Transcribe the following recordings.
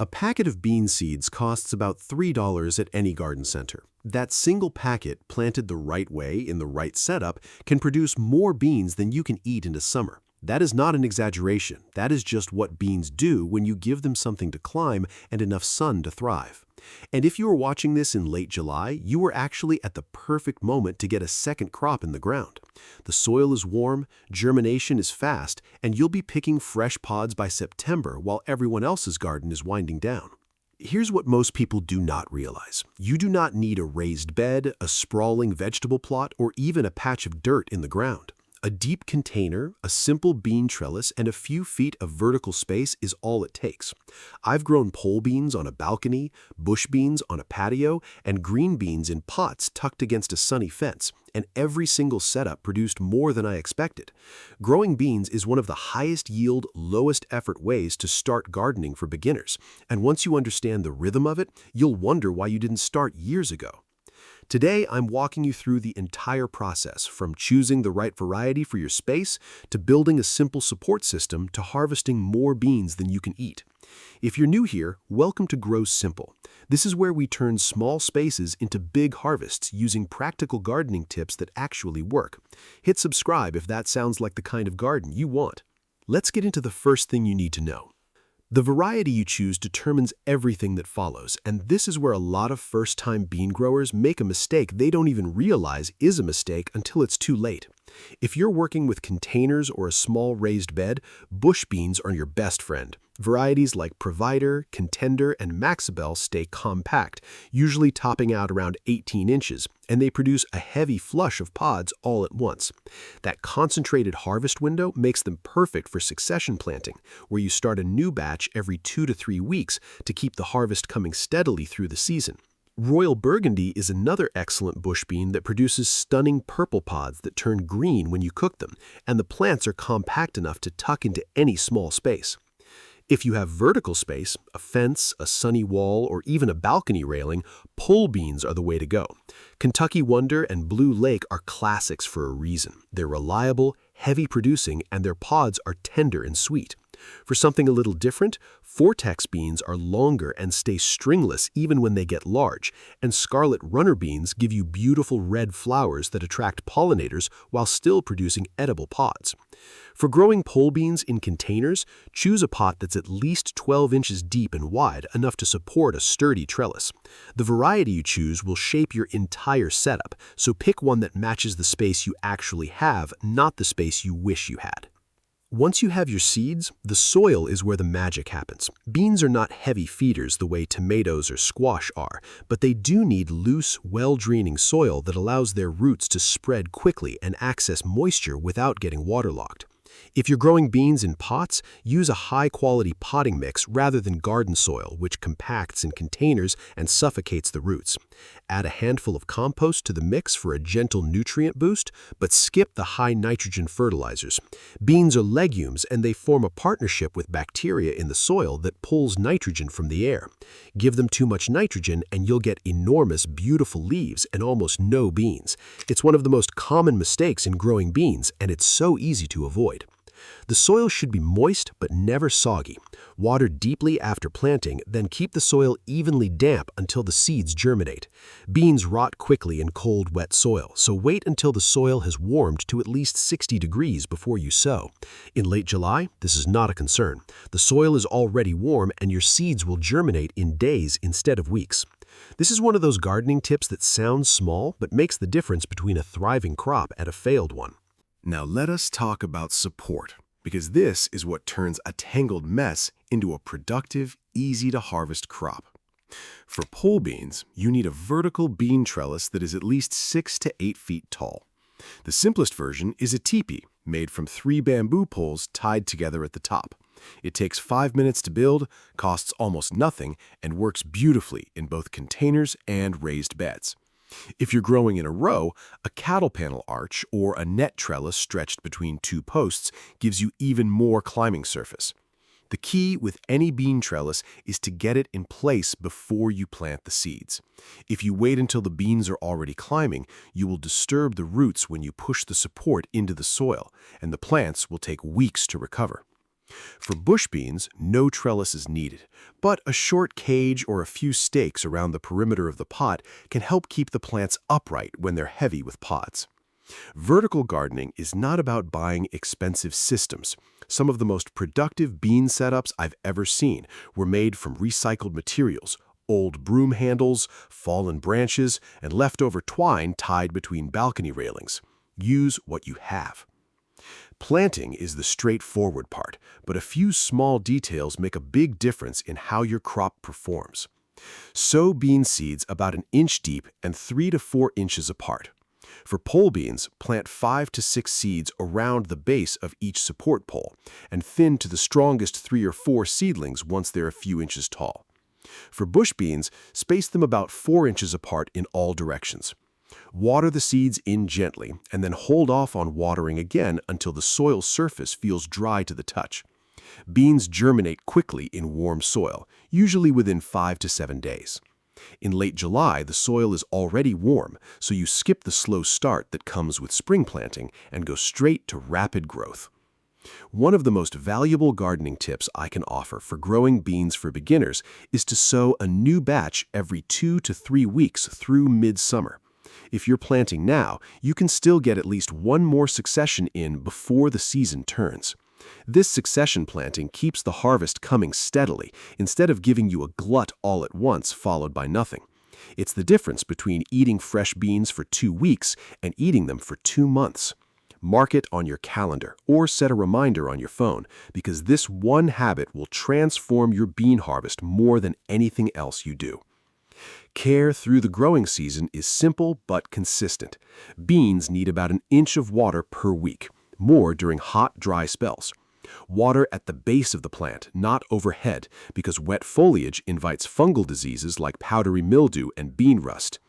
A packet of bean seeds costs about $3 at any garden center. That single packet, planted the right way in the right setup, can produce more beans than you can eat in a summer. That is not an exaggeration. That is just what beans do when you give them something to climb and enough sun to thrive. And if you are watching this in late July, you are actually at the perfect moment to get a second crop in the ground. The soil is warm, germination is fast, and you'll be picking fresh pods by September while everyone else's garden is winding down. Here's what most people do not realize. You do not need a raised bed, a sprawling vegetable plot, or even a patch of dirt in the ground. A deep container, a simple bean trellis, and a few feet of vertical space is all it takes. I've grown pole beans on a balcony, bush beans on a patio, and green beans in pots tucked against a sunny fence, and every single setup produced more than I expected. Growing beans is one of the highest yield, lowest effort ways to start gardening for beginners, and once you understand the rhythm of it, you'll wonder why you didn't start years ago. Today, I'm walking you through the entire process, from choosing the right variety for your space to building a simple support system to harvesting more beans than you can eat. If you're new here, welcome to Grow Simple. This is where we turn small spaces into big harvests using practical gardening tips that actually work. Hit subscribe if that sounds like the kind of garden you want. Let's get into the first thing you need to know. The variety you choose determines everything that follows, and this is where a lot of first-time bean growers make a mistake they don't even realize is a mistake until it's too late. If you're working with containers or a small raised bed, bush beans are your best friend. Varieties like Provider, Contender, and Maxibel stay compact, usually topping out around 18 inches, and they produce a heavy flush of pods all at once. That concentrated harvest window makes them perfect for succession planting, where you start a new batch every 2 to 3 weeks to keep the harvest coming steadily through the season. Royal Burgundy is another excellent bush bean that produces stunning purple pods that turn green when you cook them, and the plants are compact enough to tuck into any small space. If you have vertical space, a fence, a sunny wall, or even a balcony railing, pole beans are the way to go. Kentucky Wonder and Blue Lake are classics for a reason. They're reliable, heavy producing, and their pods are tender and sweet. For something a little different, Vortex beans are longer and stay stringless even when they get large, and Scarlet Runner beans give you beautiful red flowers that attract pollinators while still producing edible pods. For growing pole beans in containers, choose a pot that's at least 12 inches deep and wide, enough to support a sturdy trellis. The variety you choose will shape your entire setup, so pick one that matches the space you actually have, not the space you wish you had. Once you have your seeds, the soil is where the magic happens. Beans are not heavy feeders the way tomatoes or squash are, but they do need loose, well-draining soil that allows their roots to spread quickly and access moisture without getting waterlogged. If you're growing beans in pots, use a high-quality potting mix rather than garden soil, which compacts in containers and suffocates the roots. Add a handful of compost to the mix for a gentle nutrient boost, but skip the high nitrogen fertilizers. Beans are legumes, and they form a partnership with bacteria in the soil that pulls nitrogen from the air. Give them too much nitrogen, and you'll get enormous, beautiful leaves and almost no beans. It's one of the most common mistakes in growing beans, and it's so easy to avoid. The soil should be moist but never soggy. Water deeply after planting, then keep the soil evenly damp until the seeds germinate. Beans rot quickly in cold, wet soil, so wait until the soil has warmed to at least 60 degrees before you sow. In late July, this is not a concern. The soil is already warm and your seeds will germinate in days instead of weeks. This is one of those gardening tips that sounds small but makes the difference between a thriving crop and a failed one. Now let us talk about support, because this is what turns a tangled mess into a productive, easy-to-harvest crop. For pole beans, you need a vertical bean trellis that is at least 6 to 8 feet tall. The simplest version is a teepee, made from 3 bamboo poles tied together at the top. It takes 5 minutes to build, costs almost nothing, and works beautifully in both containers and raised beds. If you're growing in a row, a cattle panel arch or a net trellis stretched between 2 posts gives you even more climbing surface. The key with any bean trellis is to get it in place before you plant the seeds. If you wait until the beans are already climbing, you will disturb the roots when you push the support into the soil, and the plants will take weeks to recover. For bush beans, no trellis is needed, but a short cage or a few stakes around the perimeter of the pot can help keep the plants upright when they're heavy with pods. Vertical gardening is not about buying expensive systems. Some of the most productive bean setups I've ever seen were made from recycled materials, old broom handles, fallen branches, and leftover twine tied between balcony railings. Use what you have. Planting is the straightforward part, but a few small details make a big difference in how your crop performs. Sow bean seeds about an inch deep and 3 to 4 inches apart. For pole beans, plant 5 to 6 seeds around the base of each support pole and thin to the strongest 3 or 4 seedlings once they're a few inches tall. For bush beans, space them about 4 inches apart in all directions. Water the seeds in gently and then hold off on watering again until the soil surface feels dry to the touch. Beans germinate quickly in warm soil, usually within 5 to 7 days. In late July, the soil is already warm, so you skip the slow start that comes with spring planting and go straight to rapid growth. One of the most valuable gardening tips I can offer for growing beans for beginners is to sow a new batch every 2 to 3 weeks through midsummer. If you're planting now, you can still get at least one more succession in before the season turns. This succession planting keeps the harvest coming steadily instead of giving you a glut all at once followed by nothing. It's the difference between eating fresh beans for 2 weeks and eating them for 2 months. Mark it on your calendar or set a reminder on your phone because this one habit will transform your bean harvest more than anything else you do. Care through the growing season is simple but consistent. Beans need about an inch of water per week, more during hot, dry spells. Water at the base of the plant, not overhead, because wet foliage invites fungal diseases like powdery mildew and bean rust.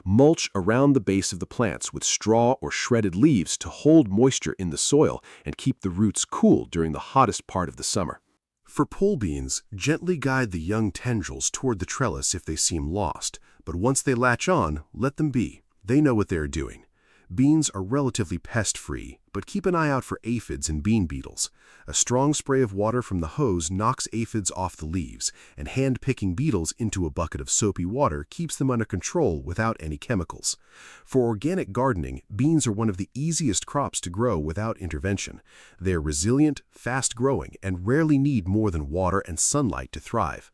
Mulch around the base of the plants with straw or shredded leaves to hold moisture in the soil and keep the roots cool during the hottest part of the summer. For pole beans, gently guide the young tendrils toward the trellis if they seem lost, but once they latch on, let them be. They know what they are doing. Beans are relatively pest-free, but keep an eye out for aphids and bean beetles. A strong spray of water from the hose knocks aphids off the leaves, and hand-picking beetles into a bucket of soapy water keeps them under control without any chemicals. For organic gardening, beans are one of the easiest crops to grow without intervention. They are resilient, fast-growing, and rarely need more than water and sunlight to thrive.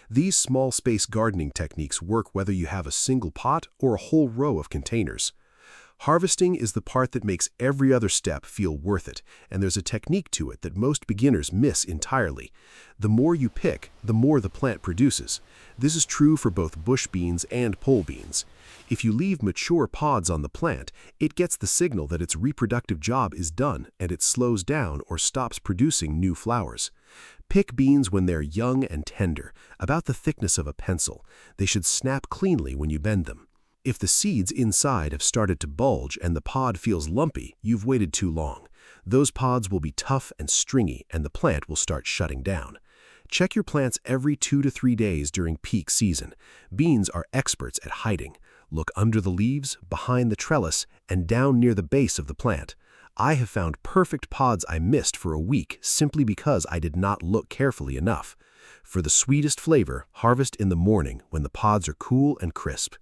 These small-space gardening techniques work whether you have a single pot or a whole row of containers. Harvesting is the part that makes every other step feel worth it, and there's a technique to it that most beginners miss entirely. The more you pick, the more the plant produces. This is true for both bush beans and pole beans. If you leave mature pods on the plant, it gets the signal that its reproductive job is done and it slows down or stops producing new flowers. Pick beans when they're young and tender, about the thickness of a pencil. They should snap cleanly when you bend them. If the seeds inside have started to bulge and the pod feels lumpy, you've waited too long. Those pods will be tough and stringy and the plant will start shutting down. Check your plants every 2 to 3 days during peak season. Beans are experts at hiding. Look under the leaves, behind the trellis, and down near the base of the plant. I have found perfect pods I missed for a week simply because I did not look carefully enough. For the sweetest flavor, harvest in the morning when the pods are cool and crisp.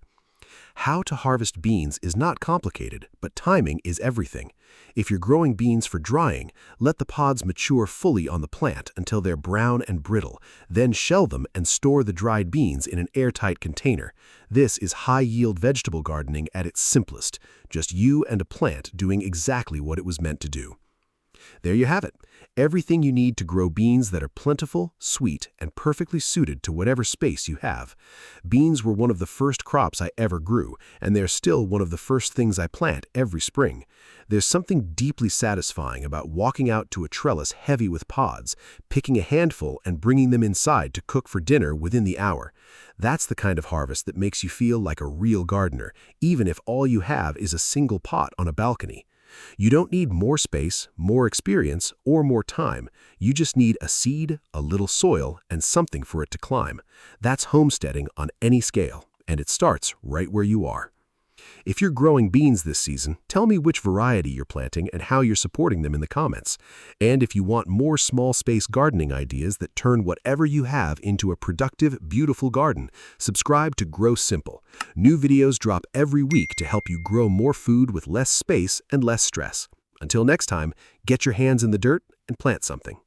How to harvest beans is not complicated, but timing is everything. If you're growing beans for drying, let the pods mature fully on the plant until they're brown and brittle, then shell them and store the dried beans in an airtight container. This is high-yield vegetable gardening at its simplest, just you and a plant doing exactly what it was meant to do. There you have it, everything you need to grow beans that are plentiful, sweet, and perfectly suited to whatever space you have. Beans were one of the first crops I ever grew, and they're still one of the first things I plant every spring. There's something deeply satisfying about walking out to a trellis heavy with pods, picking a handful and bringing them inside to cook for dinner within the hour. That's the kind of harvest that makes you feel like a real gardener, even if all you have is a single pot on a balcony. You don't need more space, more experience, or more time. You just need a seed, a little soil, and something for it to climb. That's homesteading on any scale, and it starts right where you are. If you're growing beans this season, tell me which variety you're planting and how you're supporting them in the comments. And if you want more small space gardening ideas that turn whatever you have into a productive, beautiful garden, subscribe to Grow Simple. New videos drop every week to help you grow more food with less space and less stress. Until next time, get your hands in the dirt and plant something.